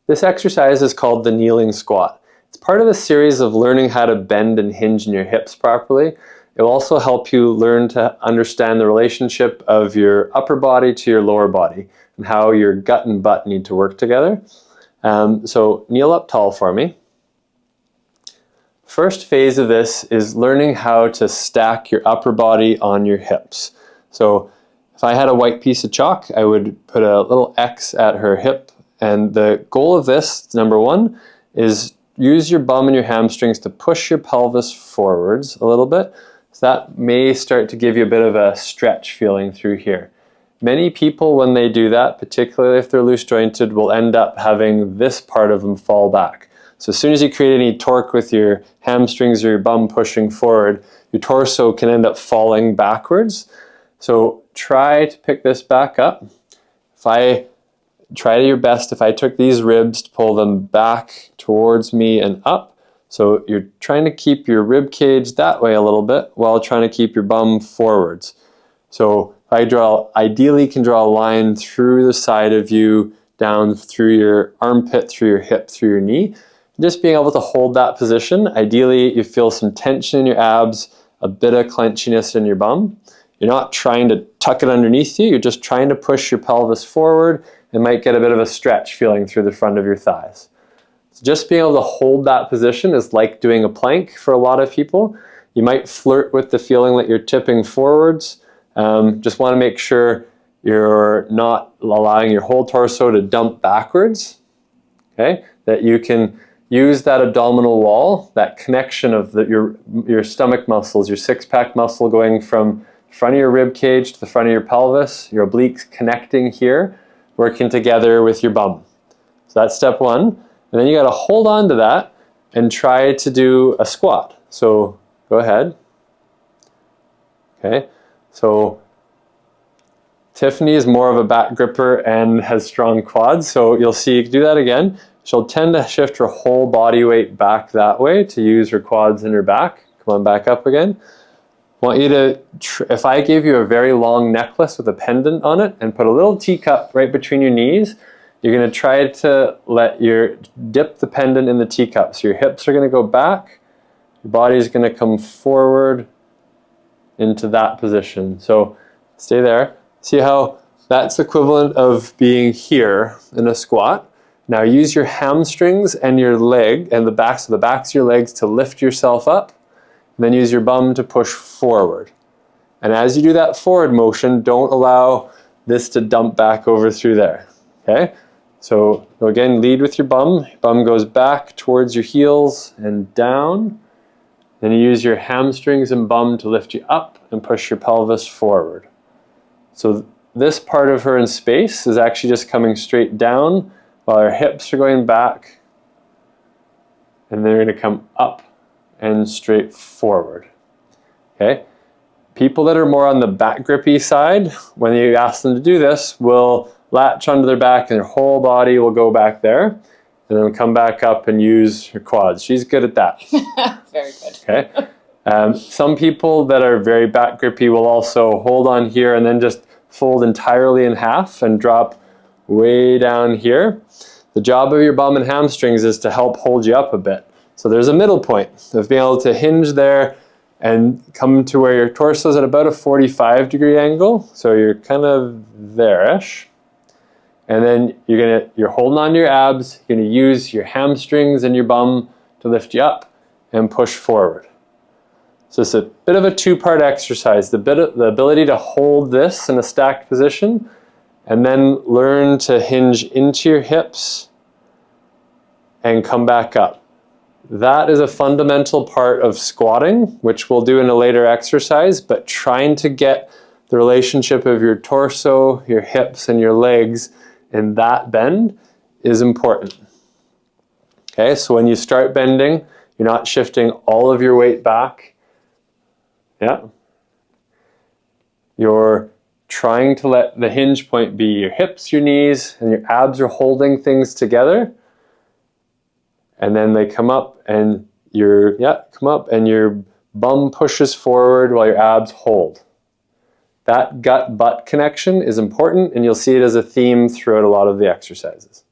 This exercise is called the kneeling squat. It's part of a series of learning how to bend and hinge in your hips properly. It will also help you learn to understand the relationship of your upper body to your lower body and how your gut and butt need to work together. So kneel up tall for me. First phase of this is learning how to stack your upper body on your hips. So if I had a white piece of chalk, I would put a little X at her hip. And the goal of this, number one, is use your bum and your hamstrings to push your pelvis forwards a little bit. So that may start to give you a bit of a stretch feeling through here. Many people, when they do that, particularly if they're loose jointed, will end up having this part of them fall back. So as soon as you create any torque with your hamstrings or your bum pushing forward, your torso can end up falling backwards. So try to pick this back up. Try your best if I took these ribs to pull them back towards me and up. So you're trying to keep your rib cage that way a little bit while trying to keep your bum forwards. So I ideally can draw a line through the side of you, down through your armpit, through your hip, through your knee. Just being able to hold that position. Ideally, you feel some tension in your abs, a bit of clenchiness in your bum. You're not trying to tuck it underneath you. You're just trying to push your pelvis forward and might get a bit of a stretch feeling through the front of your thighs. So just being able to hold that position is like doing a plank for a lot of people. You might flirt with the feeling that you're tipping forwards. Just want to make sure you're not allowing your whole torso to dump backwards. Okay? That you can use that abdominal wall, that connection of your stomach muscles, your six-pack muscle going from the front of your rib cage to the front of your pelvis, your obliques connecting here, working together with your bum. So that's step one. And then you got to hold on to that and try to do a squat. So go ahead. Okay. So Tiffany is more of a back gripper and has strong quads. So you'll see you can do that again. She'll tend to shift her whole body weight back that way to use her quads and her back. Come on back up again. I want you to, if I gave you a very long necklace with a pendant on it and put a little teacup right between your knees, you're going to try to dip the pendant in the teacup. So your hips are going to go back, your body is going to come forward into that position. So stay there. See how that's equivalent of being here in a squat. Now use your hamstrings and your leg and the backs of your legs to lift yourself up. And then use your bum to push forward. And as you do that forward motion, don't allow this to dump back over through there. Okay? So again, lead with your bum. Your bum goes back towards your heels and down. Then you use your hamstrings and bum to lift you up and push your pelvis forward. So this part of her in space is actually just coming straight down while her hips are going back. And they're going to come up and straight forward. Okay? People that are more on the back grippy side, when you ask them to do this, will latch onto their back and their whole body will go back there and then come back up and use her quads. She's good at that. Very good. Okay? Some people that are very back grippy will also hold on here and then just fold entirely in half and drop way down here. The job of your bum and hamstrings is to help hold you up a bit. So there's a middle point of being able to hinge there and come to where your torso is at about a 45-degree angle. So you're kind of there-ish. And then you're holding on to your abs. You're going to use your hamstrings and your bum to lift you up and push forward. So it's a bit of a two-part exercise. The ability to hold this in a stacked position and then learn to hinge into your hips and come back up. That is a fundamental part of squatting, which we'll do in a later exercise, but trying to get the relationship of your torso, your hips, and your legs in that bend is important. Okay, so when you start bending, you're not shifting all of your weight back. Yeah. You're trying to let the hinge point be your hips, your knees, and your abs are holding things together. And then they come up and your bum pushes forward while your abs hold. That gut-butt connection is important, and you'll see it as a theme throughout a lot of the exercises.